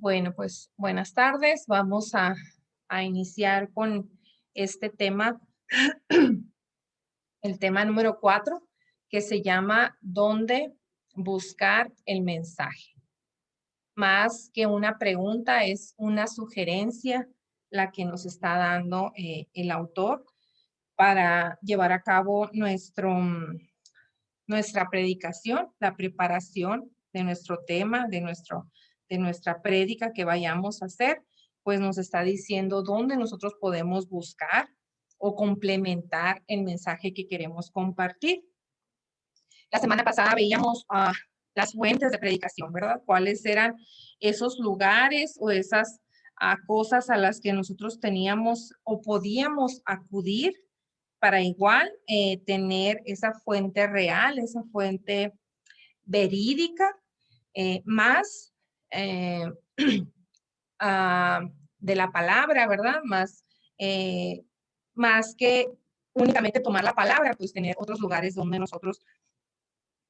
Bueno, pues buenas tardes. Vamos a iniciar con este tema, el tema número 4, que se llama ¿Dónde buscar el mensaje? Más que una pregunta, es una sugerencia la que nos está dando el autor para llevar a cabo nuestra predicación, la preparación de nuestro tema, de nuestra prédica que vayamos a hacer, pues nos está diciendo dónde nosotros podemos buscar o complementar el mensaje que queremos compartir. La semana pasada veíamos las fuentes de predicación, ¿verdad? ¿Cuáles eran esos lugares o esas cosas a las que nosotros teníamos o podíamos acudir para igual tener esa fuente real, esa fuente verídica, más eh, de la palabra, ¿verdad? Más que únicamente tomar la palabra, pues tener otros lugares donde nosotros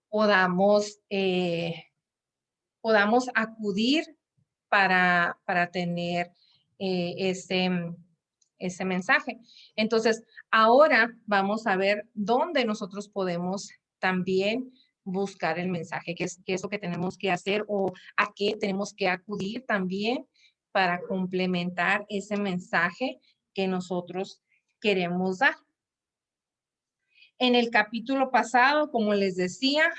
podamos, podamos acudir para tener ese mensaje. Entonces, ahora vamos a ver dónde nosotros podemos también buscar el mensaje, qué es lo que tenemos que hacer o a qué tenemos que acudir también para complementar ese mensaje que nosotros queremos dar. En el capítulo pasado, como les decía,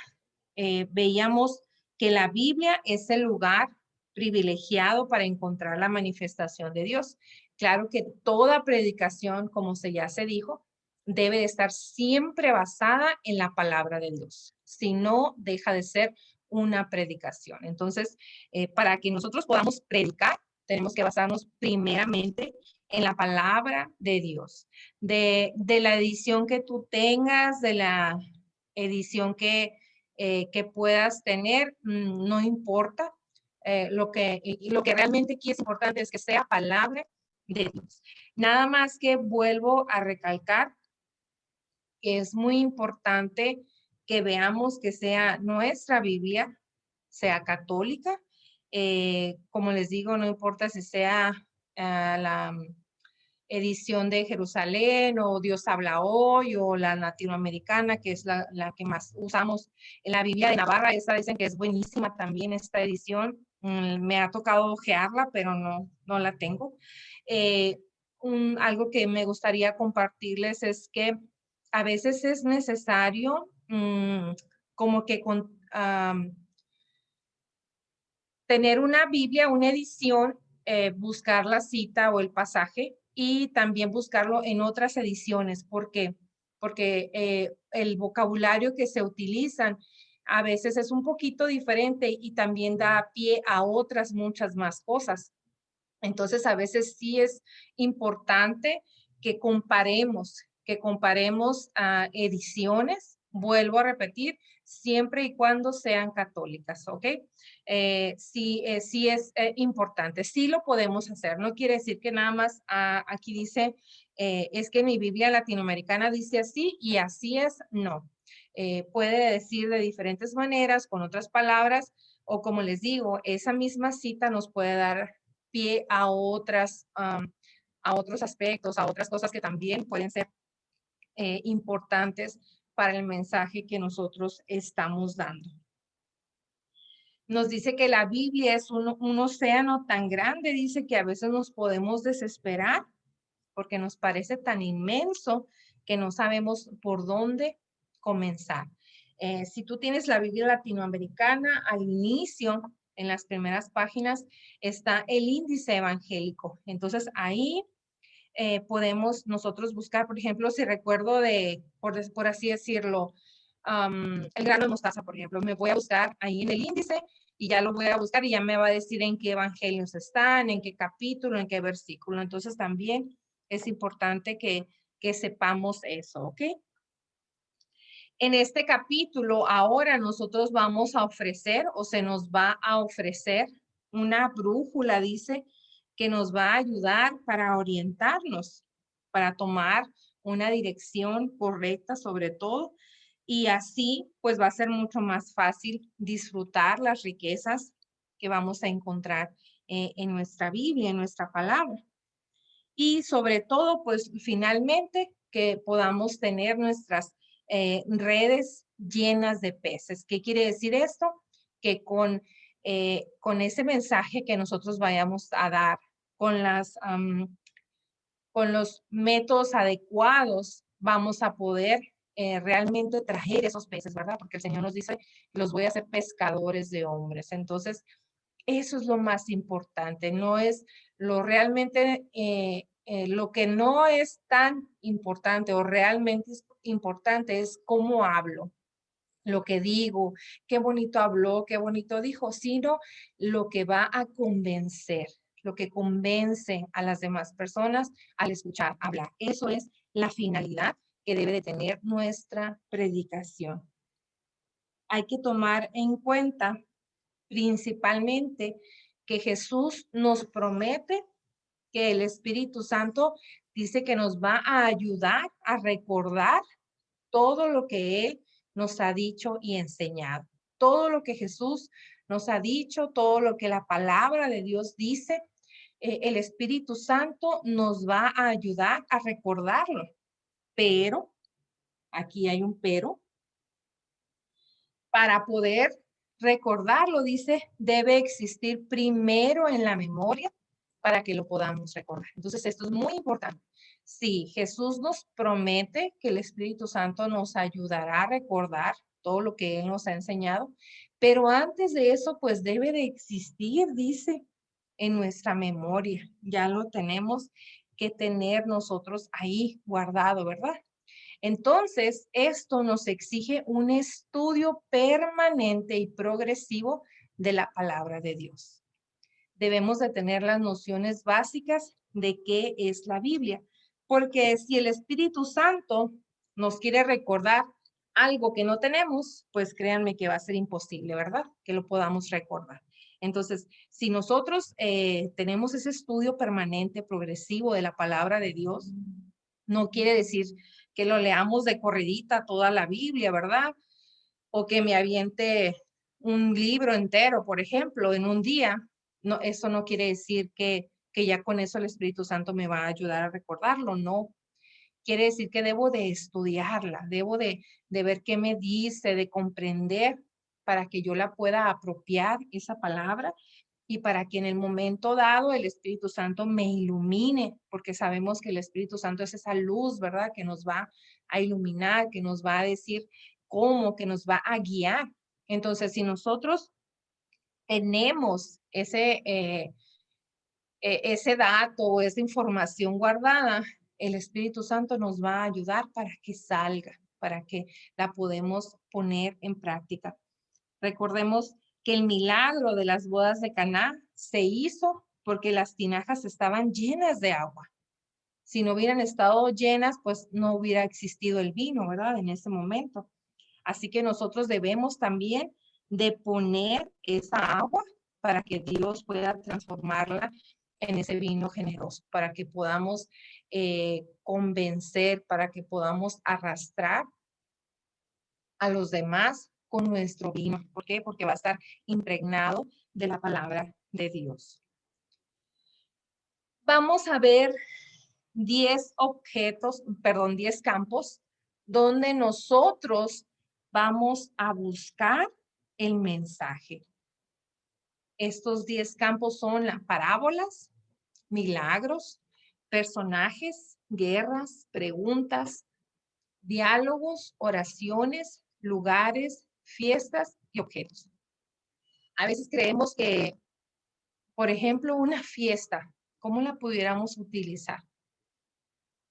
veíamos que la Biblia es el lugar privilegiado para encontrar la manifestación de Dios. Claro que toda predicación, como ya se dijo, debe de estar siempre basada en la palabra de Dios. Si no, deja de ser una predicación. Entonces, para que nosotros podamos predicar, tenemos que basarnos primeramente en la palabra de Dios. De la edición que tú tengas, de la edición que puedas tener, no importa. Lo que realmente aquí es importante es que sea palabra de Dios. Nada más que vuelvo a recalcar que es muy importante que veamos que sea nuestra Biblia, sea católica. Como les digo, no importa si sea la edición de Jerusalén o Dios habla hoy o la latinoamericana, que es la que más usamos en la Biblia de Navarra. Esta dicen que es buenísima también esta edición. Me ha tocado ojearla, pero no la tengo. Algo que me gustaría compartirles es que a veces es necesario como que tener una Biblia, una edición, buscar la cita o el pasaje y también buscarlo en otras ediciones. ¿Por qué? Porque el vocabulario que se utilizan a veces es un poquito diferente y también da pie a otras muchas más cosas. Entonces, a veces sí es importante que comparemos ediciones, vuelvo a repetir, siempre y cuando sean católicas, ¿ok? Sí es importante, sí lo podemos hacer, no quiere decir que nada más aquí dice, es que mi Biblia latinoamericana dice así y así es, no. Puede decir de diferentes maneras, con otras palabras, o como les digo, esa misma cita nos puede dar pie a otros aspectos, a otras cosas que también pueden ser importantes para el mensaje que nosotros estamos dando. Nos dice que la Biblia es un océano tan grande, dice que a veces nos podemos desesperar porque nos parece tan inmenso que no sabemos por dónde comenzar. Si tú tienes la Biblia latinoamericana, al inicio, en las primeras páginas, está el índice evangélico. Entonces ahí podemos nosotros buscar, por ejemplo, si recuerdo por así decirlo, el grano de mostaza, por ejemplo, me voy a buscar ahí en el índice y ya lo voy a buscar y ya me va a decir en qué evangelios están, en qué capítulo, en qué versículo. Entonces también es importante que sepamos eso, ¿ok? En este capítulo ahora nosotros vamos a ofrecer o se nos va a ofrecer una brújula, dice, que nos va a ayudar para orientarnos, para tomar una dirección correcta sobre todo. Y así pues va a ser mucho más fácil disfrutar las riquezas que vamos a encontrar en nuestra Biblia, en nuestra palabra. Y sobre todo, pues finalmente que podamos tener nuestras redes llenas de peces. ¿Qué quiere decir esto? Que con ese mensaje que nosotros vayamos a dar, con con los métodos adecuados, vamos a poder realmente traer esos peces, ¿verdad? Porque el Señor nos dice, los voy a hacer pescadores de hombres. Entonces, eso es lo más importante, no es lo realmente, lo que no es tan importante o realmente es importante es cómo hablo, lo que digo, qué bonito habló, qué bonito dijo, sino lo que va a convencer, lo que convence a las demás personas al escuchar hablar. Eso es la finalidad que debe de tener nuestra predicación. Hay que tomar en cuenta principalmente que Jesús nos promete que el Espíritu Santo dice que nos va a ayudar a recordar todo lo que Él nos ha dicho y enseñado. Todo lo que Jesús nos ha dicho, todo lo que la palabra de Dios dice, el Espíritu Santo nos va a ayudar a recordarlo. Pero, aquí hay un pero, para poder recordarlo, dice, debe existir primero en la memoria para que lo podamos recordar. Entonces, esto es muy importante. Sí, Jesús nos promete que el Espíritu Santo nos ayudará a recordar todo lo que Él nos ha enseñado, pero antes de eso, pues debe de existir, dice, en nuestra memoria. Ya lo tenemos que tener nosotros ahí guardado, ¿verdad? Entonces, esto nos exige un estudio permanente y progresivo de la palabra de Dios. Debemos de tener las nociones básicas de qué es la Biblia, porque si el Espíritu Santo nos quiere recordar algo que no tenemos, pues créanme que va a ser imposible, ¿verdad? Que lo podamos recordar. Entonces, si nosotros tenemos ese estudio permanente, progresivo de la palabra de Dios, no quiere decir que lo leamos de corridita toda la Biblia, ¿verdad? O que me aviente un libro entero, por ejemplo, en un día. No, eso no quiere decir que ya con eso el Espíritu Santo me va a ayudar a recordarlo, no. Quiere decir que debo de estudiarla, debo de ver qué me dice, de comprender para que yo la pueda apropiar, esa palabra, y para que en el momento dado el Espíritu Santo me ilumine, porque sabemos que el Espíritu Santo es esa luz, ¿verdad? Que nos va a iluminar, que nos va a decir cómo, que nos va a guiar. Entonces, si nosotros tenemos ese dato o esa información guardada, el Espíritu Santo nos va a ayudar para que salga, para que la podemos poner en práctica. Recordemos que el milagro de las bodas de Caná se hizo porque las tinajas estaban llenas de agua. Si no hubieran estado llenas, pues no hubiera existido el vino, ¿verdad? En ese momento. Así que nosotros debemos también de poner esa agua para que Dios pueda transformarla en ese vino generoso, para que podamos convencer, para que podamos arrastrar a los demás con nuestro vino. ¿Por qué? Porque va a estar impregnado de la palabra de Dios. Vamos a ver 10 objetos, perdón, 10 campos donde nosotros vamos a buscar el mensaje. Estos 10 campos son las parábolas, milagros, personajes, guerras, preguntas, diálogos, oraciones, lugares, fiestas y objetos. A veces creemos que, por ejemplo, una fiesta, ¿cómo la pudiéramos utilizar?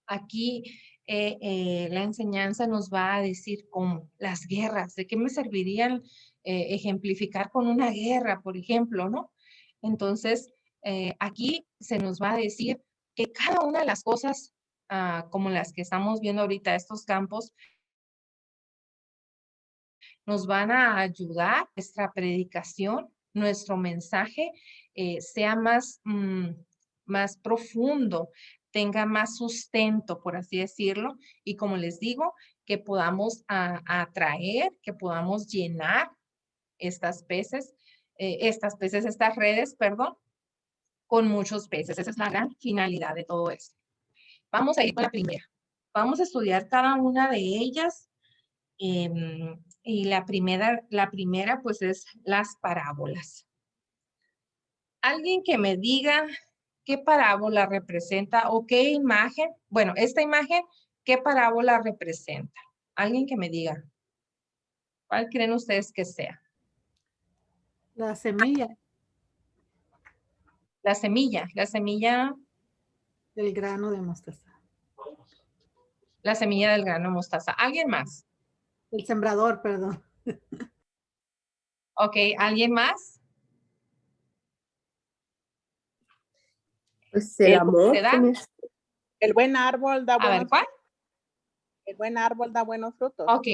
Aquí la enseñanza nos va a decir cómo las guerras, ¿de qué me servirían ejemplificar con una guerra, por ejemplo, ¿no? Entonces, aquí se nos va a decir que cada una de las cosas, como las que estamos viendo ahorita, estos campos, nos van a ayudar, nuestra predicación, nuestro mensaje sea más profundo, tenga más sustento, por así decirlo, y como les digo, que podamos atraer, que podamos llenar estas redes, perdón, con muchos peces. Esa es la gran finalidad de todo esto. Vamos a ir con la primera. Vamos a estudiar cada una de ellas. Y la primera pues es las parábolas. Alguien que me diga qué parábola representa o qué imagen, bueno, esta imagen, ¿qué parábola representa? Alguien que me diga, ¿cuál creen ustedes que sea? La semilla La semilla del grano de mostaza. del grano de mostaza. ¿Alguien más? El sembrador, perdón. Ok, ¿alguien más? Pues el amor. ¿Se da? El buen árbol da A ver, buenos ¿cuál? El buen árbol da buenos frutos. Ok.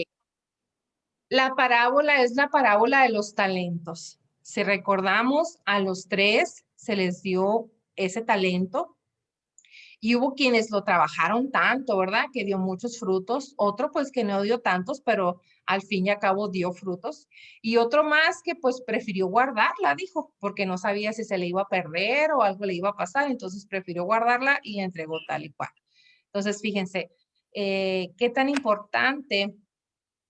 La parábola es la parábola de los talentos. Si recordamos, a los 3 se les dio ese talento y hubo quienes lo trabajaron tanto, ¿verdad? Que dio muchos frutos. Otro pues que no dio tantos, pero al fin y al cabo dio frutos. Y otro más que pues prefirió guardarla, dijo, porque no sabía si se le iba a perder o algo le iba a pasar, entonces prefirió guardarla y entregó tal y cual. Entonces, fíjense, qué tan importante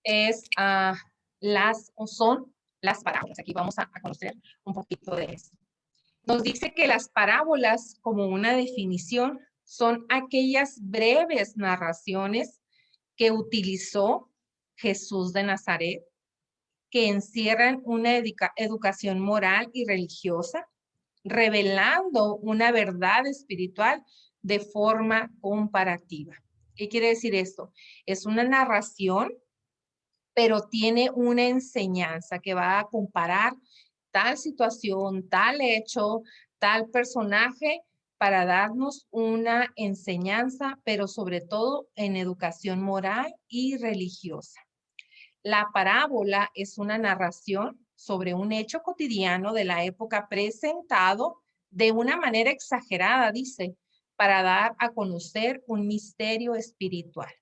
es son las parábolas. Aquí vamos a conocer un poquito de eso. Nos dice que las parábolas, como una definición, son aquellas breves narraciones que utilizó Jesús de Nazaret, que encierran una educación moral y religiosa, revelando una verdad espiritual de forma comparativa. ¿Qué quiere decir esto? Es una narración, pero tiene una enseñanza que va a comparar tal situación, tal hecho, tal personaje para darnos una enseñanza, pero sobre todo en educación moral y religiosa. La parábola es una narración sobre un hecho cotidiano de la época presentado de una manera exagerada, dice, para dar a conocer un misterio espiritual.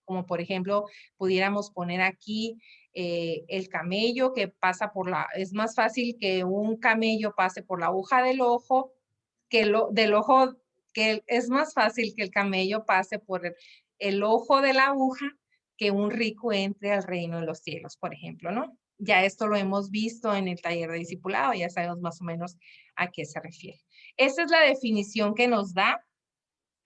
Como por ejemplo, pudiéramos poner aquí el camello que pasa es más fácil que un camello pase por la aguja del ojo, que es más fácil que el camello pase por el ojo de la aguja, que un rico entre al reino de los cielos, por ejemplo, ¿no? Ya esto lo hemos visto en el taller de discipulado, ya sabemos más o menos a qué se refiere. Esa es la definición que nos da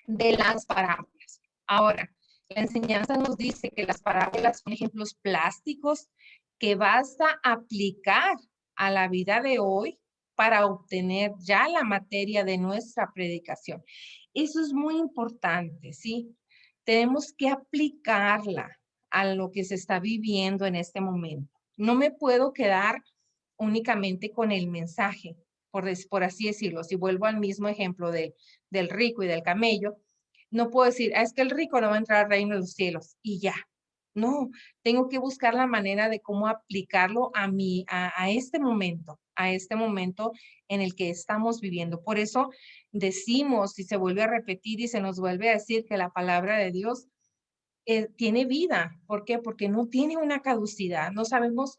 de las parábolas. Ahora, la enseñanza nos dice que las parábolas son ejemplos plásticos que basta aplicar a la vida de hoy para obtener ya la materia de nuestra predicación. Eso es muy importante, ¿sí? Tenemos que aplicarla a lo que se está viviendo en este momento. No me puedo quedar únicamente con el mensaje, por así decirlo. Si vuelvo al mismo ejemplo del rico y del camello, no puedo decir, es que el rico no va a entrar al reino de los cielos y ya. No, tengo que buscar la manera de cómo aplicarlo a este momento en el que estamos viviendo. Por eso decimos, y se vuelve a repetir y se nos vuelve a decir que la palabra de Dios tiene vida. ¿Por qué? Porque no tiene una caducidad. No sabemos,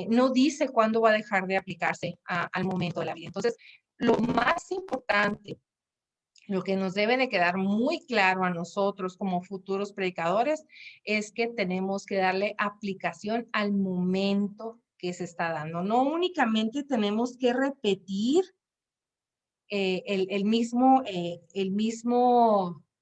no dice cuándo va a dejar de aplicarse al momento de la vida. Entonces, lo más importante, lo que nos debe de quedar muy claro a nosotros como futuros predicadores es que tenemos que darle aplicación al momento que se está dando. No únicamente tenemos que repetir el mismo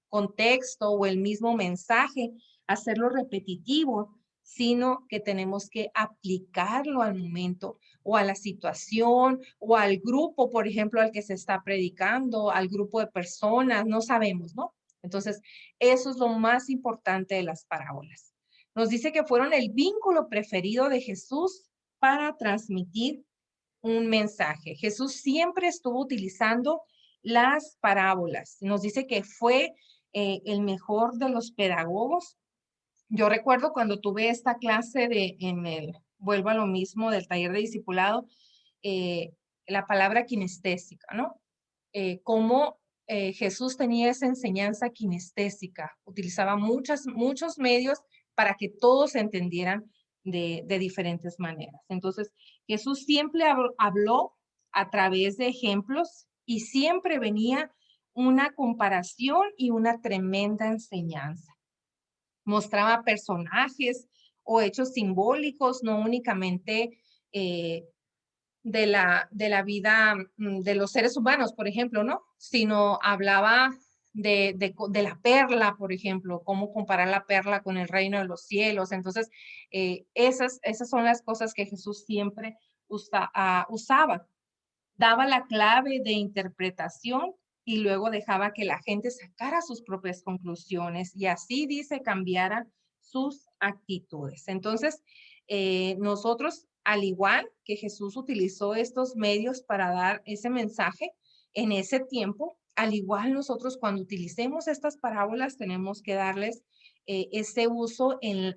contexto o el mismo mensaje, hacerlo repetitivo, sino que tenemos que aplicarlo al momento o a la situación o al grupo, por ejemplo, al que se está predicando, al grupo de personas, no sabemos, ¿no? Entonces, eso es lo más importante de las parábolas. Nos dice que fueron el vínculo preferido de Jesús para transmitir un mensaje. Jesús siempre estuvo utilizando las parábolas. Nos dice que fue el mejor de los pedagogos. Yo recuerdo cuando tuve esta clase vuelvo a lo mismo, del taller de discipulado, la palabra kinestésica, ¿no? Cómo Jesús tenía esa enseñanza kinestésica, utilizaba muchos medios para que todos entendieran de diferentes maneras. Entonces, Jesús siempre habló a través de ejemplos y siempre venía una comparación y una tremenda enseñanza. Mostraba personajes o hechos simbólicos, no únicamente de la vida de los seres humanos, por ejemplo, ¿no? Sino hablaba de la perla, por ejemplo, cómo comparar la perla con el reino de los cielos. Entonces, esas son las cosas que Jesús siempre usaba. Daba la clave de interpretación y luego dejaba que la gente sacara sus propias conclusiones y así dice cambiara sus actitudes. Entonces, nosotros, al igual que Jesús utilizó estos medios para dar ese mensaje en ese tiempo, al igual nosotros cuando utilicemos estas parábolas tenemos que darles ese uso en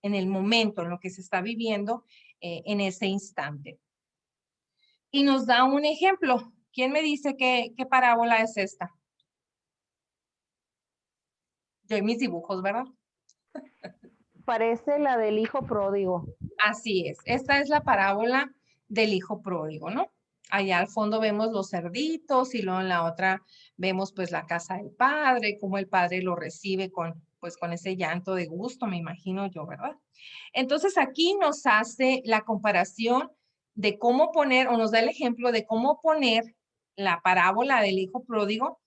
el momento, en lo que se está viviendo en ese instante. Y nos da un ejemplo. ¿Quién me dice qué parábola es esta? Yo en mis dibujos, ¿verdad? Parece la del hijo pródigo. Así es. Esta es la parábola del hijo pródigo, ¿no? Allá al fondo vemos los cerditos y luego en la otra vemos pues la casa del padre, cómo el padre lo recibe con ese llanto de gusto, me imagino yo, ¿verdad? Entonces aquí nos hace la comparación de cómo poner, o nos da el ejemplo de cómo poner la parábola del hijo pródigo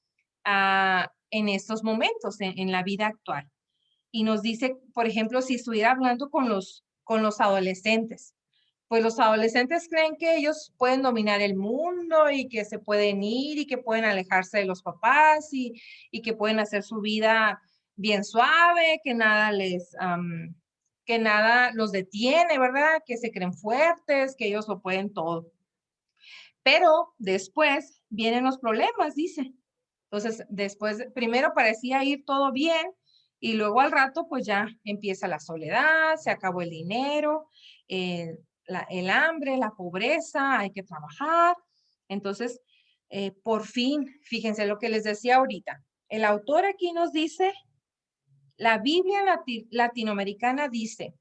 en estos momentos, en la vida actual. Y nos dice, por ejemplo, si estuviera hablando con los adolescentes, pues los adolescentes creen que ellos pueden dominar el mundo y que se pueden ir y que pueden alejarse de los papás y que pueden hacer su vida bien suave, que nada que nada los detiene, ¿verdad? Que se creen fuertes, que ellos lo pueden todo. Pero después vienen los problemas, dice. Entonces, después, primero parecía ir todo bien y luego al rato, pues ya empieza la soledad, se acabó el dinero, el hambre, la pobreza, hay que trabajar. Entonces, por fin, fíjense lo que les decía ahorita. El autor aquí nos dice, la Biblia latinoamericana dice,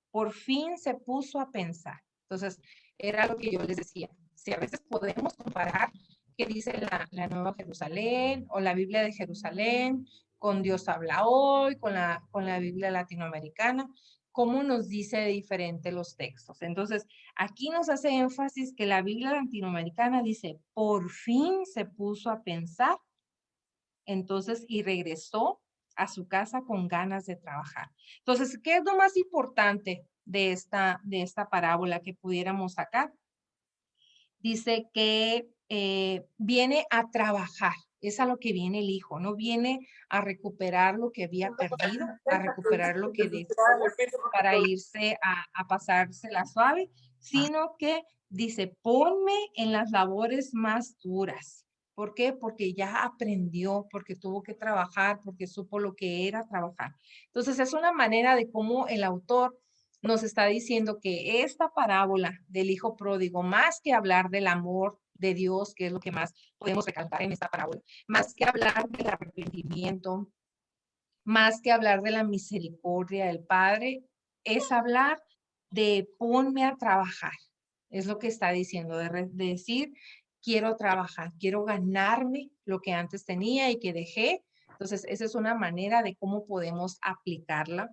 por fin se puso a pensar. Entonces, era lo que yo les decía. Si a veces podemos comparar qué dice la Nueva Jerusalén o la Biblia de Jerusalén con Dios habla hoy, con la Biblia latinoamericana, cómo nos dice diferente los textos. Entonces, aquí nos hace énfasis que la Biblia latinoamericana dice, por fin se puso a pensar, entonces, y regresó a su casa con ganas de trabajar. Entonces, ¿qué es lo más importante de esta parábola que pudiéramos sacar? Dice que viene a trabajar, es a lo que viene el hijo, no viene a recuperar lo que había perdido, a recuperar lo que dejó para irse a pasársela suave, sino que dice, ponme en las labores más duras. ¿Por qué? Porque ya aprendió, porque tuvo que trabajar, porque supo lo que era trabajar. Entonces, es una manera de cómo el autor nos está diciendo que esta parábola del hijo pródigo, más que hablar del amor de Dios, que es lo que más podemos recalcar en esta parábola, más que hablar del arrepentimiento, más que hablar de la misericordia del Padre, es hablar de ponme a trabajar. Es lo que está diciendo, de decir, quiero trabajar, quiero ganarme lo que antes tenía y que dejé. Entonces, esa es una manera de cómo podemos aplicarla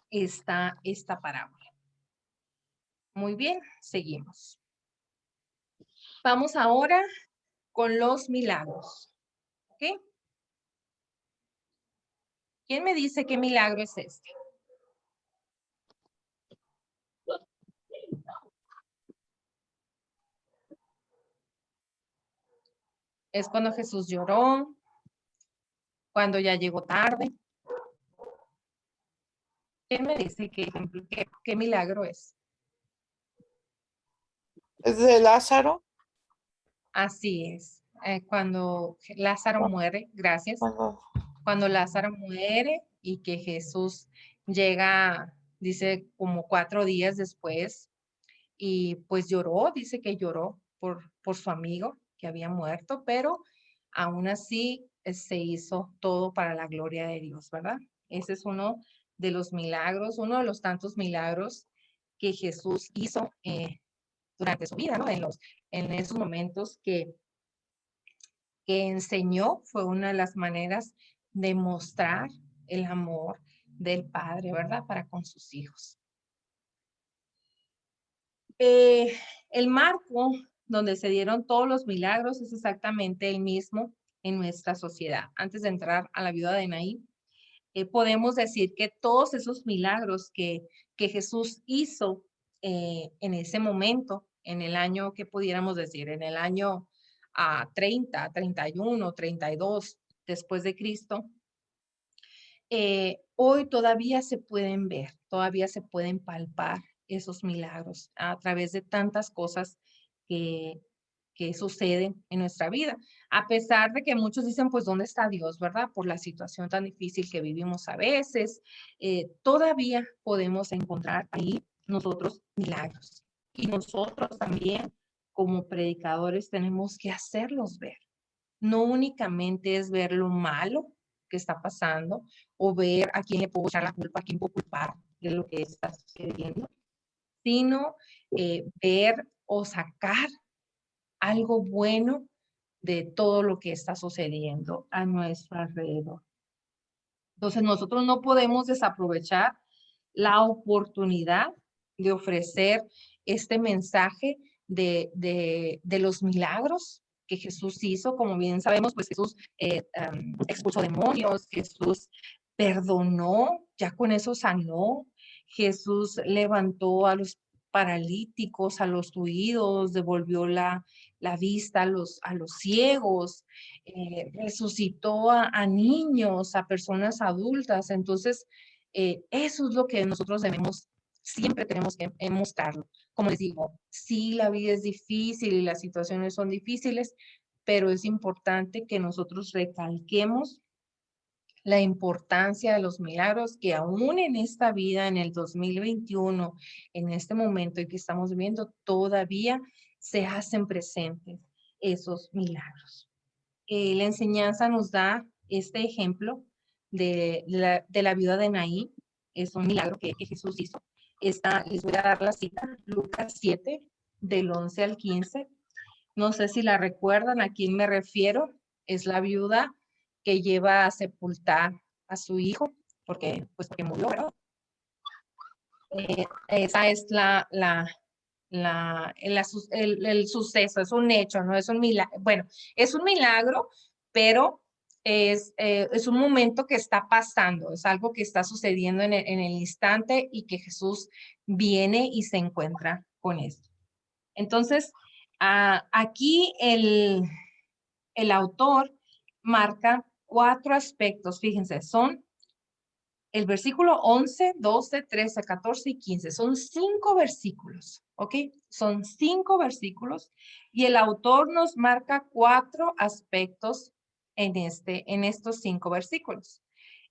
esta parábola. Muy bien, seguimos. Vamos ahora con los milagros. ¿Ok? ¿Quién me dice qué milagro es este? Es cuando Jesús lloró, cuando ya llegó tarde. ¿Quién me dice qué milagro es? ¿Es de Lázaro? Así es. Cuando Lázaro muere, gracias. Cuando Lázaro muere y que Jesús llega, dice, como 4 días después, y pues lloró, dice que lloró por su amigo que había muerto, pero aún así se hizo todo para la gloria de Dios, ¿verdad? Ese es uno de los milagros, uno de los tantos milagros que Jesús hizo durante su vida, ¿no? En esos momentos que que enseñó, fue una de las maneras de mostrar el amor del Padre, ¿verdad? Para con sus hijos. El marco donde se dieron todos los milagros es exactamente el mismo en nuestra sociedad. Antes de entrar a la viuda de Naín, podemos decir que todos esos milagros que Jesús hizo en ese momento, en el año, ¿qué pudiéramos decir? En el año 30, 31, 32 después de Cristo, hoy todavía se pueden ver, todavía se pueden palpar esos milagros a través de tantas cosas que suceden en nuestra vida. A pesar de que muchos dicen, pues, ¿dónde está Dios, verdad? Por la situación tan difícil que vivimos a veces, todavía podemos encontrar ahí nosotros milagros. Y nosotros también, como predicadores, tenemos que hacerlos ver. No únicamente es ver lo malo que está pasando o ver a quién le puedo echar la culpa, a quién puedo culpar de lo que está sucediendo, sino ver o sacar algo bueno de todo lo que está sucediendo a nuestro alrededor. Entonces, nosotros no podemos desaprovechar la oportunidad de ofrecer este mensaje de los milagros que Jesús hizo. Como bien sabemos, pues Jesús expulsó demonios, Jesús perdonó, ya con eso sanó, Jesús levantó a los paralíticos, a los huidos, devolvió la vista a los ciegos, resucitó a niños, a personas adultas. Entonces, eso es lo que nosotros siempre tenemos que mostrarlo. Como les digo, sí, la vida es difícil y las situaciones son difíciles, pero es importante que nosotros recalquemos la importancia de los milagros que aún en esta vida, en el 2021, en este momento en que estamos viviendo, todavía se hacen presentes esos milagros. La enseñanza nos da este ejemplo de la viuda de Naín. Es un milagro que Jesús hizo. Les voy a dar la cita, Lucas 7, del 11 al 15. No sé si la recuerdan, a quién me refiero. Es la viuda que lleva a sepultar a su hijo, porque murió, ¿verdad? Esa es el suceso, es un hecho, no es un milagro. Bueno, es un milagro, pero es un momento que está pasando, es algo que está sucediendo en el instante y que Jesús viene y se encuentra con esto. Entonces, aquí el autor marca 4 aspectos, fíjense, son el versículo 11, 12, 13, 14 y 15. Son 5 versículos, ¿ok? Son 5 versículos y el autor nos marca 4 aspectos en estos 5 versículos.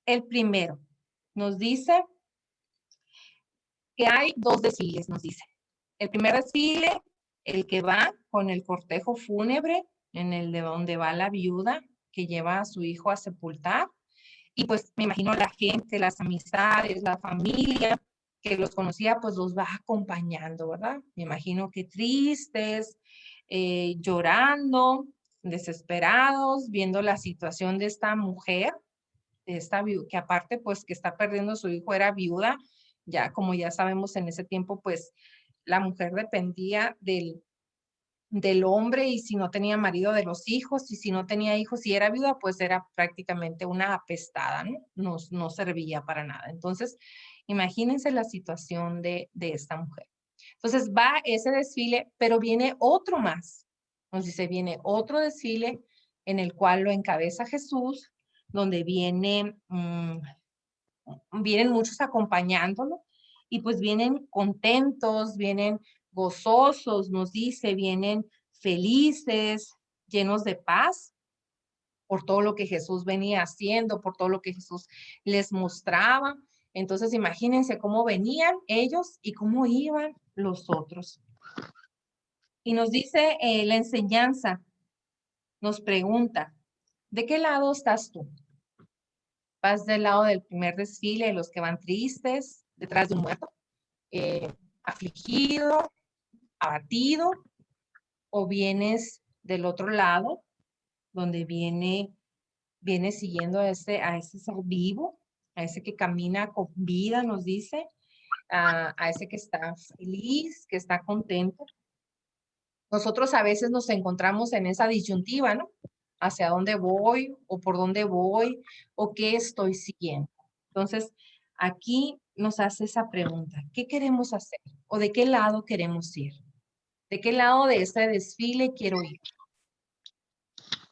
El primero nos dice que hay 2 desfiles, nos dice. El primer desfile, el que va con el cortejo fúnebre, en el de donde va la viuda que lleva a su hijo a sepultar. Y pues me imagino la gente, las amistades, la familia que los conocía, pues los va acompañando, ¿verdad? Me imagino que tristes, llorando, desesperados, viendo la situación de esta mujer, que aparte pues que está perdiendo a su hijo, era viuda. Ya como ya sabemos en ese tiempo pues la mujer dependía del hombre y si no tenía marido de los hijos y si no tenía hijos y era viuda pues era prácticamente una apestada, ¿no? No servía para nada. Entonces imagínense la situación de esta mujer. Entonces va ese desfile, pero viene otro más. Nos dice, viene otro desfile en el cual lo encabeza Jesús, donde vienen muchos acompañándolo y pues vienen contentos, vienen gozosos, nos dice, vienen felices, llenos de paz por todo lo que Jesús venía haciendo, por todo lo que Jesús les mostraba. Entonces imagínense cómo venían ellos y cómo iban los otros. Y nos dice la enseñanza, nos pregunta, ¿de qué lado estás tú? ¿Vas del lado del primer desfile, los que van tristes, detrás de un muerto, afligido, abatido, o vienes del otro lado, donde viene siguiendo a ese ser vivo, a ese que camina con vida, nos dice, a ese que está feliz, que está contento. Nosotros a veces nos encontramos en esa disyuntiva, ¿no? ¿Hacia dónde voy o por dónde voy o qué estoy siguiendo? Entonces, aquí nos hace esa pregunta, ¿qué queremos hacer o de qué lado queremos ir? ¿De qué lado de este desfile quiero ir?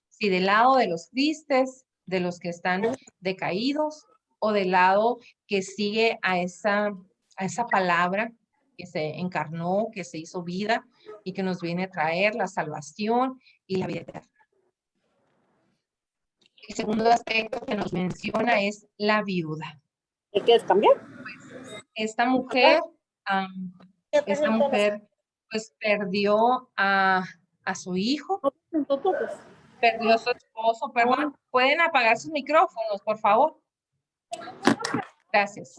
Si del lado de los tristes, de los que están decaídos, o del lado que sigue a esa palabra que se encarnó, que se hizo vida y que nos viene a traer la salvación y la vida eterna. El segundo aspecto que nos menciona es la viuda. ¿Y quieres cambiar? Esta mujer, pues perdió a su hijo, perdió a su esposo, perdón. ¿Pueden apagar sus micrófonos, por favor? Gracias.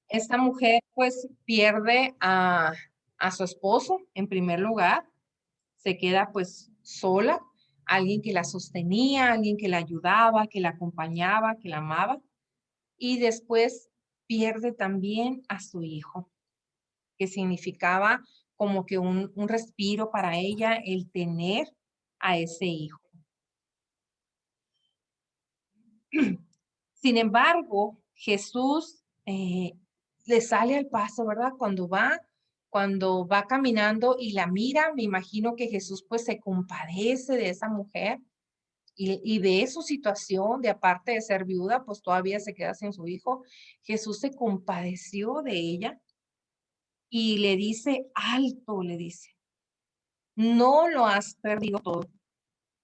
Esta mujer pues pierde a su esposo en primer lugar, se queda pues sola, alguien que la sostenía, alguien que la ayudaba, que la acompañaba, que la amaba, y después pierde también a su hijo, que significaba como que un respiro para ella el tener a ese hijo. Sin embargo, Jesús le sale al paso, ¿verdad? Cuando va caminando y la mira, me imagino que Jesús pues se compadece de esa mujer y de su situación, de aparte de ser viuda, pues todavía se queda sin su hijo. Jesús se compadeció de ella y le dice, alto, le dice, no lo has perdido todo.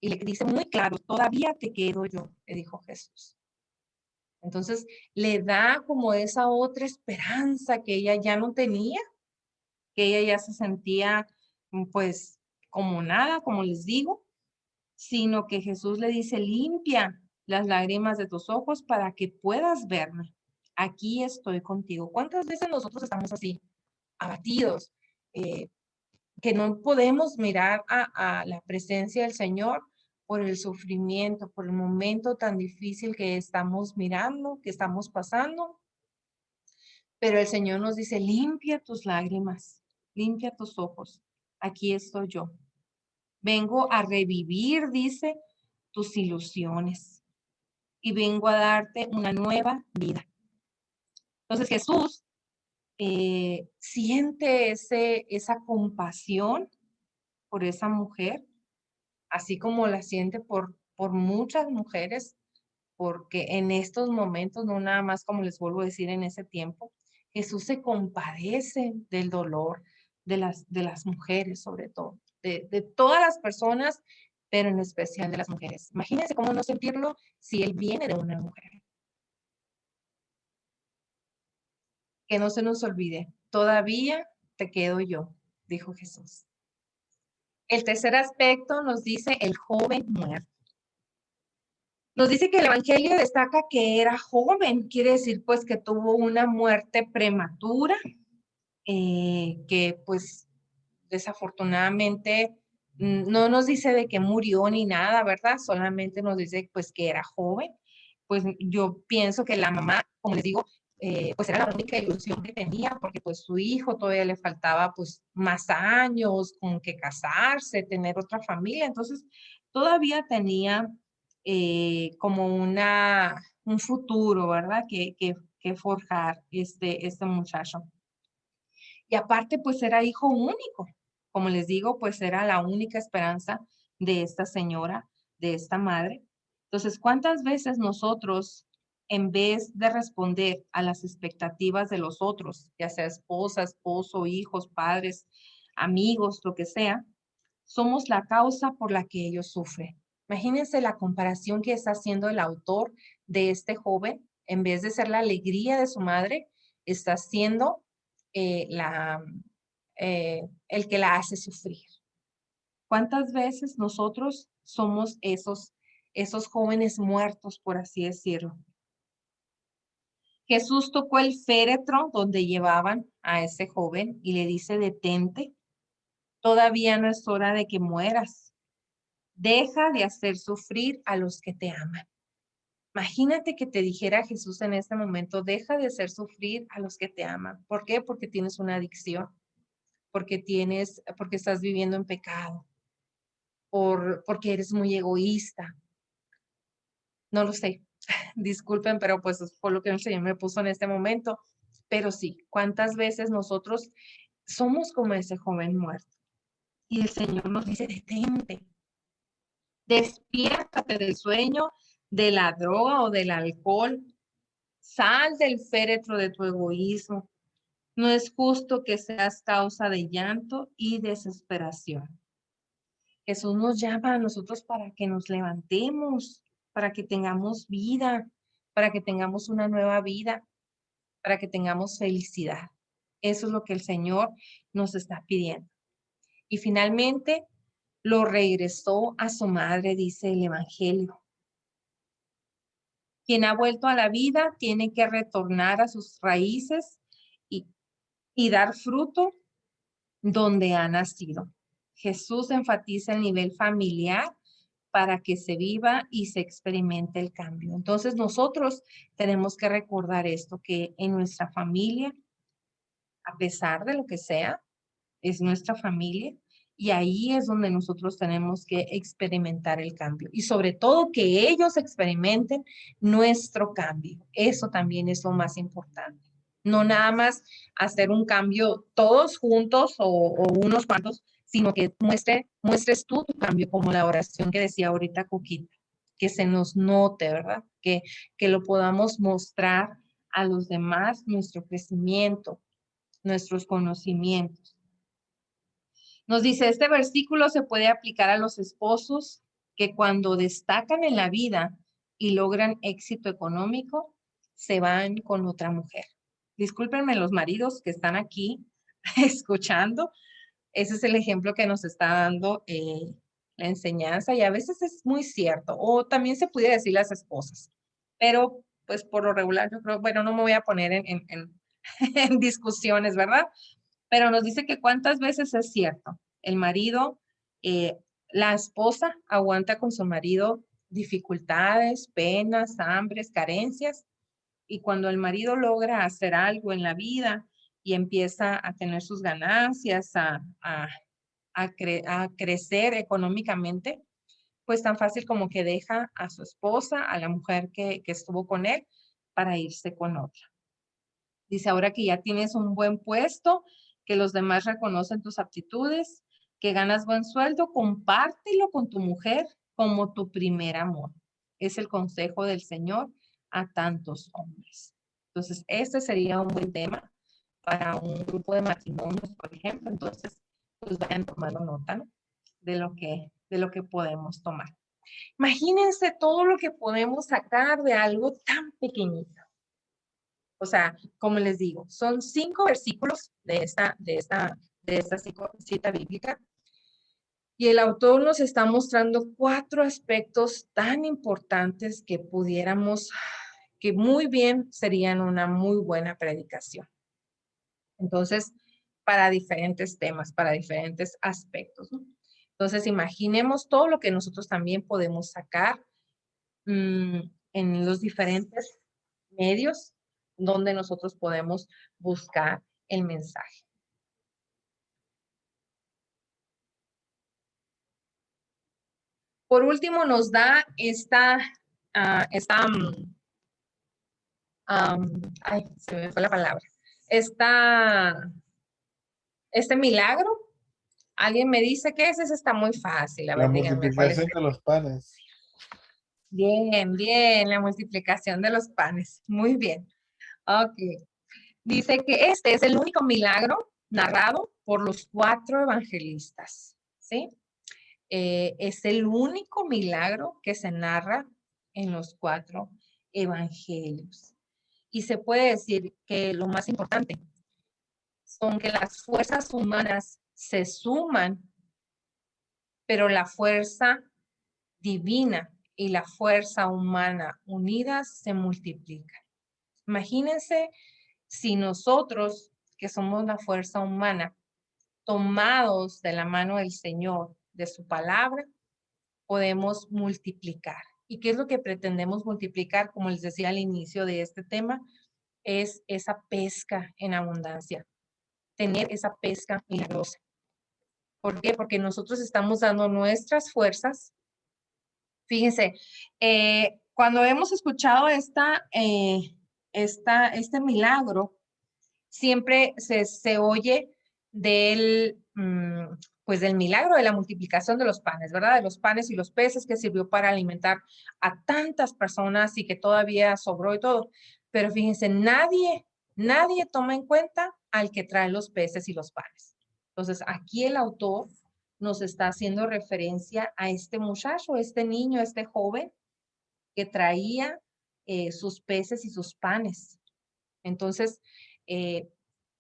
Y le dice muy claro, todavía te quedo yo, le dijo Jesús. Entonces le da como esa otra esperanza que ella ya no tenía, que ella ya se sentía pues como nada, como les digo, sino que Jesús le dice, limpia las lágrimas de tus ojos para que puedas verme. Aquí estoy contigo. ¿Cuántas veces nosotros estamos así, abatidos, que no podemos mirar a la presencia del Señor por el sufrimiento, por el momento tan difícil que estamos mirando, que estamos pasando? Pero el Señor nos dice, limpia tus lágrimas, limpia tus ojos. Aquí estoy yo. Vengo a revivir, dice, tus ilusiones y vengo a darte una nueva vida. Entonces Jesús siente esa compasión por esa mujer, así como la siente por muchas mujeres, porque en estos momentos, no nada más como les vuelvo a decir en ese tiempo, Jesús se compadece del dolor de las mujeres, sobre todo, de todas las personas, pero en especial de las mujeres. Imagínense cómo no sentirlo si Él viene de una mujer. Que no se nos olvide, todavía te quedo yo, dijo Jesús. El tercer aspecto nos dice el joven muerto. Nos dice que el Evangelio destaca que era joven, quiere decir pues que tuvo una muerte prematura, que pues desafortunadamente no nos dice de que murió ni nada, ¿verdad? Solamente nos dice pues que era joven. Pues yo pienso que la mamá, como les digo, pues era la única ilusión que tenía, porque pues su hijo todavía le faltaba pues más años, con que casarse, tener otra familia, entonces todavía tenía como un futuro, ¿verdad? Que forjar este muchacho. Y aparte, pues era hijo único. Como les digo, pues era la única esperanza de esta señora, de esta madre. Entonces, ¿cuántas veces nosotros, en vez de responder a las expectativas de los otros, ya sea esposa, esposo, hijos, padres, amigos, lo que sea, somos la causa por la que ellos sufren? Imagínense la comparación que está haciendo el autor de este joven. En vez de ser la alegría de su madre, está siendo el que la hace sufrir. ¿Cuántas veces nosotros somos esos jóvenes muertos, por así decirlo? Jesús tocó el féretro donde llevaban a ese joven y le dice, detente, todavía no es hora de que mueras. Deja de hacer sufrir a los que te aman. Imagínate que te dijera Jesús en este momento, deja de hacer sufrir a los que te aman. ¿Por qué? Porque tienes una adicción, porque estás viviendo en pecado, porque eres muy egoísta. No lo sé, disculpen, pero pues es por lo que el Señor me puso en este momento. Pero sí, ¿cuántas veces nosotros somos como ese joven muerto? Y el Señor nos dice, detente, despiértate del sueño, de la droga o del alcohol, sal del féretro de tu egoísmo. No es justo que seas causa de llanto y desesperación. Jesús nos llama a nosotros para que nos levantemos, para que tengamos vida, para que tengamos una nueva vida, para que tengamos felicidad. Eso es lo que el Señor nos está pidiendo. Y finalmente lo regresó a su madre, dice el Evangelio. Quien ha vuelto a la vida tiene que retornar a sus raíces y dar fruto donde ha nacido. Jesús enfatiza el nivel familiar para que se viva y se experimente el cambio. Entonces nosotros tenemos que recordar esto, que en nuestra familia, a pesar de lo que sea, es nuestra familia y ahí es donde nosotros tenemos que experimentar el cambio y sobre todo que ellos experimenten nuestro cambio. Eso también es lo más importante. No nada más hacer un cambio todos juntos o unos cuantos, sino que muestres tú tu cambio, como la oración que decía ahorita Coquita, que se nos note, ¿verdad? Que lo podamos mostrar a los demás, nuestro crecimiento, nuestros conocimientos. Nos dice, este versículo se puede aplicar a los esposos que cuando destacan en la vida y logran éxito económico, se van con otra mujer. Discúlpenme los maridos que están aquí escuchando. Ese es el ejemplo que nos está dando la enseñanza y a veces es muy cierto. O también se puede decir las esposas. Pero pues por lo regular yo creo, bueno, no me voy a poner en discusiones, ¿verdad? Pero nos dice que cuántas veces es cierto. El marido, la esposa aguanta con su marido dificultades, penas, hambres, carencias. Y cuando el marido logra hacer algo en la vida y empieza a tener sus ganancias, a crecer económicamente, pues tan fácil como que deja a su esposa, a la mujer que estuvo con él, para irse con otra. Dice, ahora que ya tienes un buen puesto, que los demás reconocen tus aptitudes, que ganas buen sueldo, compártelo con tu mujer como tu primer amor. Es el consejo del Señor a tantos hombres. Entonces, este sería un buen tema para un grupo de matrimonios, por ejemplo. Entonces, pues vayan tomando nota, ¿no? de lo que podemos tomar. Imagínense todo lo que podemos sacar de algo tan pequeñito. O sea, como les digo, son 5 versículos de esta cita bíblica y el autor nos está mostrando 4 aspectos tan importantes que muy bien serían una muy buena predicación. Entonces, para diferentes temas, para diferentes aspectos, ¿no? Entonces, imaginemos todo lo que nosotros también podemos sacar en los diferentes medios donde nosotros podemos buscar el mensaje. Por último, nos da ay, se me fue la palabra, este milagro. Alguien me dice que ese está muy fácil. A La ver, díganme cuál es. multiplicación de los panes. Bien, bien, la multiplicación de los panes. Muy bien. Ok. Dice que este es el único milagro narrado por los 4 evangelistas, ¿sí? Es el único milagro que se narra en los 4 evangelios. Y se puede decir que lo más importante son que las fuerzas humanas se suman, pero la fuerza divina y la fuerza humana unidas se multiplican. Imagínense si nosotros, que somos la fuerza humana, tomados de la mano del Señor, de su palabra, podemos multiplicar. ¿Y qué es lo que pretendemos multiplicar? Como les decía al inicio de este tema, es esa pesca en abundancia, tener esa pesca milagrosa. ¿Por qué? Porque nosotros estamos dando nuestras fuerzas. Fíjense, cuando hemos escuchado este milagro, siempre se oye pues del milagro de la multiplicación de los panes, ¿verdad? De los panes y los peces que sirvió para alimentar a tantas personas y que todavía sobró y todo. Pero fíjense, nadie toma en cuenta al que trae los peces y los panes. Entonces, aquí el autor nos está haciendo referencia a este muchacho, este niño, este joven que traía sus peces y sus panes. Entonces,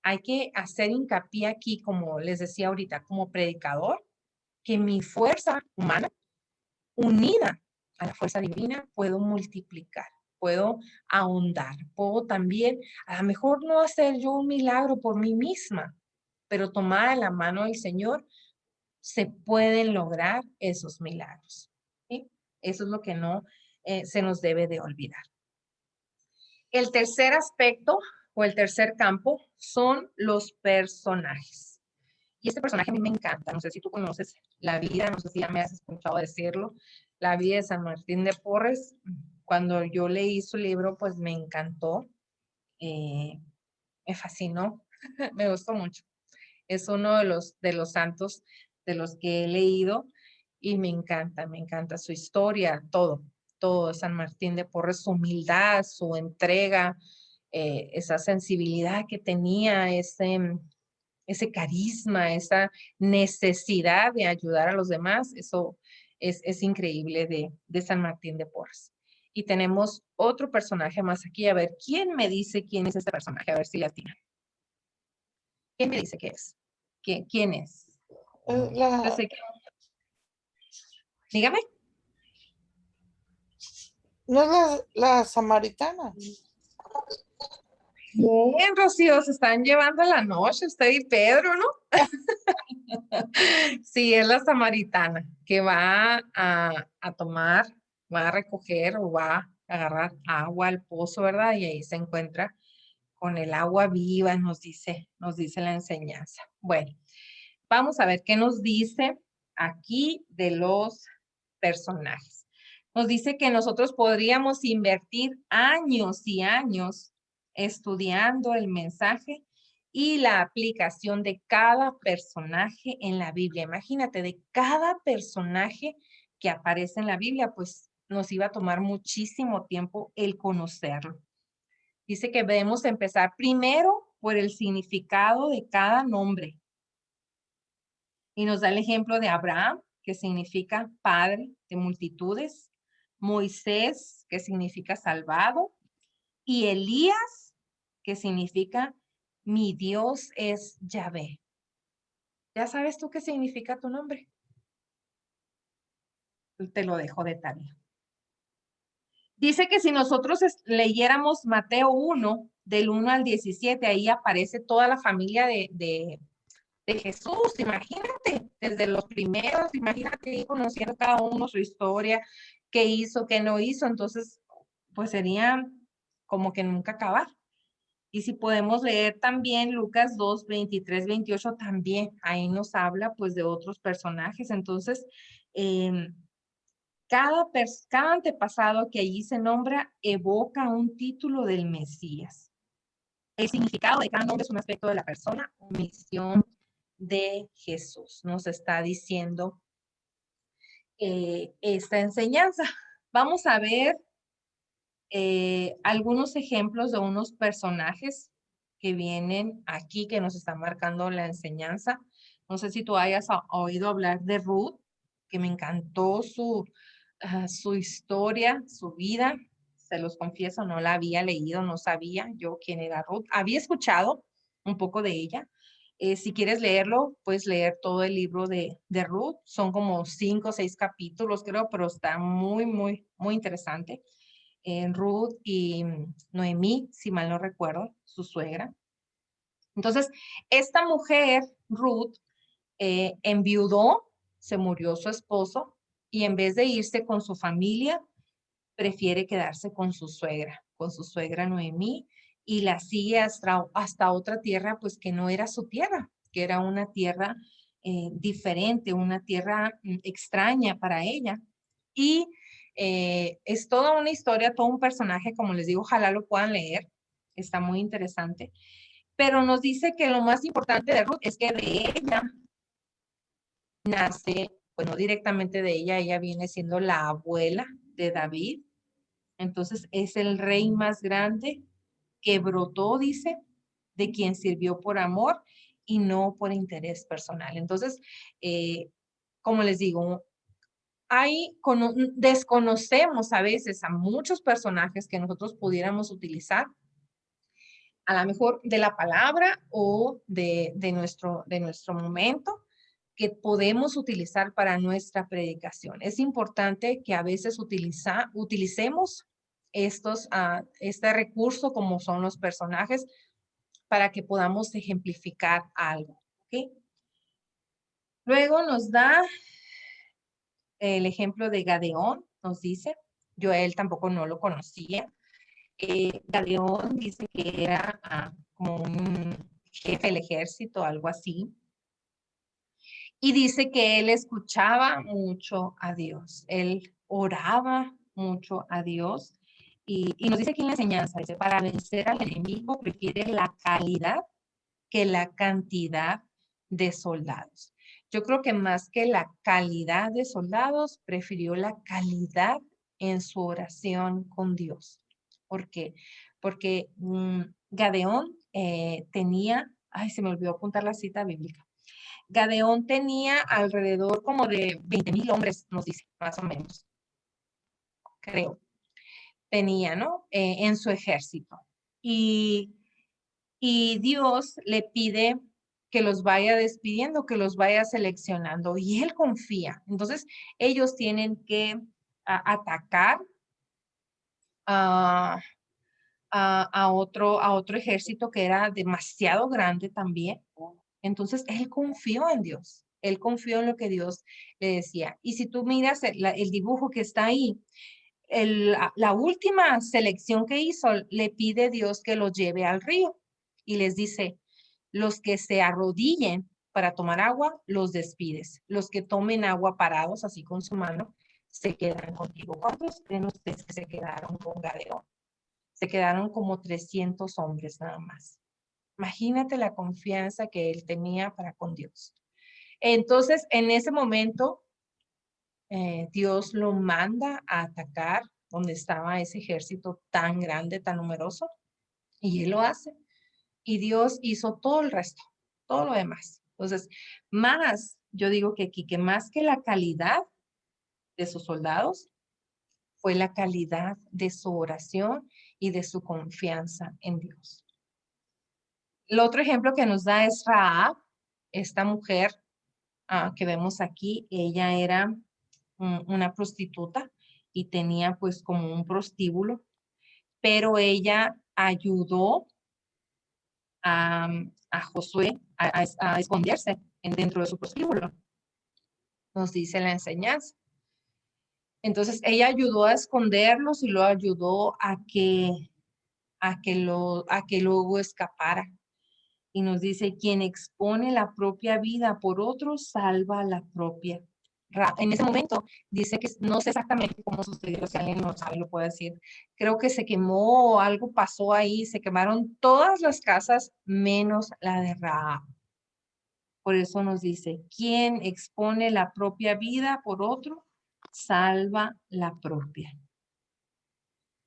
hay que hacer hincapié aquí, como les decía ahorita, como predicador, que mi fuerza humana, unida a la fuerza divina, puedo multiplicar, puedo ahondar, puedo también, a lo mejor no hacer yo un milagro por mí misma, pero tomada de la mano del Señor, se pueden lograr esos milagros. ¿Sí? Eso es lo que no se nos debe de olvidar. El tercer aspecto o el tercer campo son los personajes. Y este personaje a mí me encanta. No sé si tú conoces la vida, no sé si ya me has escuchado decirlo, la vida de San Martín de Porres. Cuando yo leí su libro, pues me encantó, me fascinó, me gustó mucho. Es uno de los santos de los que he leído y me encanta su historia, todo San Martín de Porres, su humildad, su entrega, esa sensibilidad que tenía, ese carisma, esa necesidad de ayudar a los demás, eso es increíble de San Martín de Porres. Y tenemos otro personaje más aquí, a ver, ¿quién me dice quién es este personaje? A ver si le atina. ¿Quién me dice qué es? ¿Quién es? La, Yo sé que- Dígame. ¿No es la samaritana? Bien, Rocío, se están llevando la noche usted y Pedro, ¿no? Sí, es la samaritana que va a tomar, va a recoger o va a agarrar agua al pozo, ¿verdad? Y ahí se encuentra con el agua viva, nos dice la enseñanza. Bueno, vamos a ver qué nos dice aquí de los personajes. Nos dice que nosotros podríamos invertir años y años estudiando el mensaje y la aplicación de cada personaje en la Biblia. Imagínate, de cada personaje que aparece en la Biblia, pues nos iba a tomar muchísimo tiempo el conocerlo. Dice que debemos empezar primero por el significado de cada nombre. Y nos da el ejemplo de Abraham, que significa padre de multitudes, Moisés, que significa salvado, y Elías, que significa mi Dios es Yahvé. ¿Ya sabes tú qué significa tu nombre? Te lo dejo de tarea. Dice que si nosotros leyéramos Mateo 1, del 1 al 17, ahí aparece toda la familia de Jesús, imagínate, desde los primeros, imagínate, conociendo cada uno su historia, qué hizo, qué no hizo, entonces, pues sería como que nunca acabar. Y si podemos leer también Lucas 2, 23, 28, también ahí nos habla pues de otros personajes. Entonces, cada antepasado que allí se nombra evoca un título del Mesías. El significado de cada nombre es un aspecto de la persona o misión de Jesús. Nos está diciendo esta enseñanza. Vamos a ver algunos ejemplos de unos personajes que vienen aquí, que nos están marcando la enseñanza. No sé si tú hayas oído hablar de Ruth, que me encantó su historia, su vida. Se los confieso, no la había leído, no sabía yo quién era Ruth. Había escuchado un poco de ella. Si quieres leerlo, puedes leer todo el libro de Ruth. Son como 5 o 6 capítulos, creo, pero está muy, muy, muy interesante. Ruth y Noemí, si mal no recuerdo, su suegra. Entonces, esta mujer, Ruth, enviudó, se murió su esposo y en vez de irse con su familia, prefiere quedarse con su suegra Noemí, y la sigue hasta otra tierra, pues que no era su tierra, que era una tierra diferente, una tierra extraña para ella. Y es toda una historia, todo un personaje, como les digo, ojalá lo puedan leer, está muy interesante. Pero nos dice que lo más importante de Ruth es que de ella nace, bueno, directamente de ella viene siendo la abuela de David. Entonces es el rey más grande que brotó, dice, de quien sirvió por amor y no por interés personal. Entonces, como les digo, desconocemos a veces a muchos personajes que nosotros pudiéramos utilizar, a lo mejor de la palabra o de nuestro momento, que podemos utilizar para nuestra predicación. Es importante que a veces utilicemos este recurso como son los personajes para que podamos ejemplificar algo. ¿Okay? Luego nos da el ejemplo de Gadeón, nos dice, yo a él tampoco no lo conocía. Gadeón dice que era como un jefe del ejército, algo así. Y dice que él escuchaba mucho a Dios, él oraba mucho a Dios. Y nos dice aquí en la enseñanza, dice, para vencer al enemigo prefiere la calidad que la cantidad de soldados. Yo creo que más que la calidad de soldados, prefirió la calidad en su oración con Dios. ¿Por qué? Porque Gadeón tenía, se me olvidó apuntar la cita bíblica. Gadeón tenía alrededor como de 20,000 hombres, nos dice, más o menos. Creo. Tenía, ¿no? En su ejército. Y Dios le pide que los vaya despidiendo, que los vaya seleccionando, y él confía. Entonces, ellos tienen que atacar a otro ejército que era demasiado grande también. Entonces, él confió en Dios. Él confió en lo que Dios le decía. Y si tú miras el dibujo que está ahí, la última selección que hizo, le pide Dios que los lleve al río. Y les dice, los que se arrodillen para tomar agua, los despides. Los que tomen agua parados, así con su mano, se quedan contigo. ¿Cuántos creen ustedes que se quedaron con Gadeón? Se quedaron como 300 hombres nada más. Imagínate la confianza que él tenía para con Dios. Entonces, en ese momento, Dios lo manda a atacar donde estaba ese ejército tan grande, tan numeroso, y él lo hace. Y Dios hizo todo el resto, todo lo demás. Entonces, yo digo que aquí, que más que la calidad de sus soldados, fue la calidad de su oración y de su confianza en Dios. El otro ejemplo que nos da es Rahab, esta mujer que vemos aquí. Ella era una prostituta y tenía pues como un prostíbulo, pero ella ayudó a Josué a esconderse dentro de su prostíbulo. Nos dice la enseñanza. Entonces ella ayudó a esconderlos y lo ayudó a que luego escapara. Y nos dice, quien expone la propia vida por otros, salva la propia. En ese momento dice que no sé exactamente cómo sucedió, si alguien no sabe, lo puede decir. Creo que se quemó o algo pasó ahí, se quemaron todas las casas menos la de Rahab. Por eso nos dice, quien expone la propia vida por otro, salva la propia.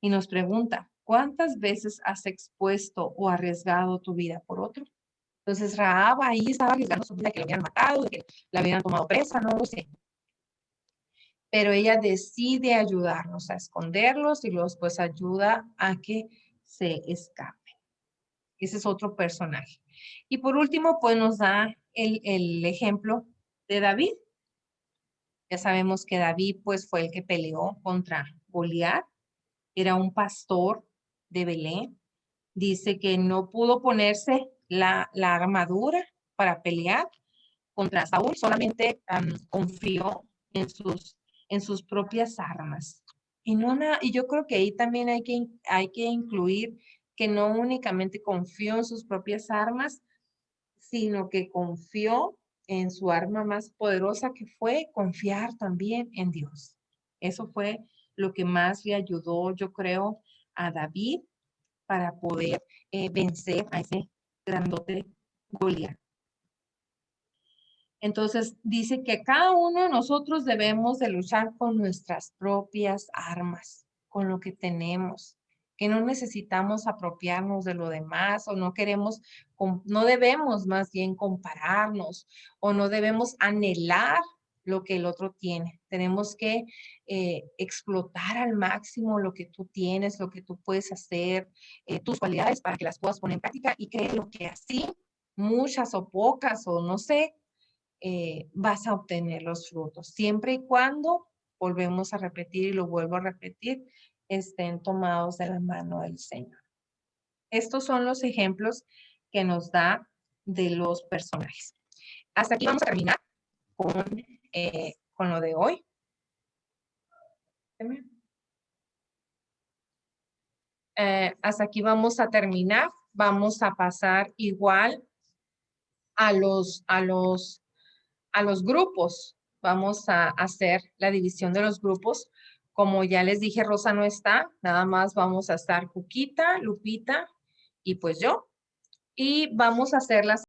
Y nos pregunta, ¿cuántas veces has expuesto o arriesgado tu vida por otro? Entonces Rahab ahí estaba arriesgando su vida, que la habían matado, que la habían tomado presa, no lo sé. Pero ella decide ayudarnos a esconderlos y luego pues ayuda a que se escape. Ese es otro personaje. Y por último, pues nos da el ejemplo de David. Ya sabemos que David pues fue el que peleó contra Goliat. Era un pastor de Belén. Dice que no pudo ponerse la armadura para pelear contra Saúl, solamente confió en sus en sus propias armas. Y yo creo que ahí también hay que incluir que no únicamente confió en sus propias armas, sino que confió en su arma más poderosa, que fue confiar también en Dios. Eso fue lo que más le ayudó, yo creo, a David para poder vencer a ese grandote Goliat. Entonces dice que cada uno de nosotros debemos de luchar con nuestras propias armas, con lo que tenemos, que no necesitamos apropiarnos de lo demás o no debemos más bien compararnos o no debemos anhelar lo que el otro tiene. Tenemos que explotar al máximo lo que tú tienes, lo que tú puedes hacer, tus cualidades para que las puedas poner en práctica y créelo que así, muchas o pocas o no sé, vas a obtener los frutos, siempre y cuando, volvemos a repetir y lo vuelvo a repetir, estén tomados de la mano del Señor. Estos son los ejemplos que nos da de los personajes. Hasta aquí vamos a terminar con lo de hoy. Hasta aquí vamos a terminar. Vamos a pasar igual a los grupos. Vamos a hacer la división de los grupos. Como ya les dije, Rosa no está. Nada más vamos a estar Cuquita, Lupita y pues yo. Y vamos a hacer las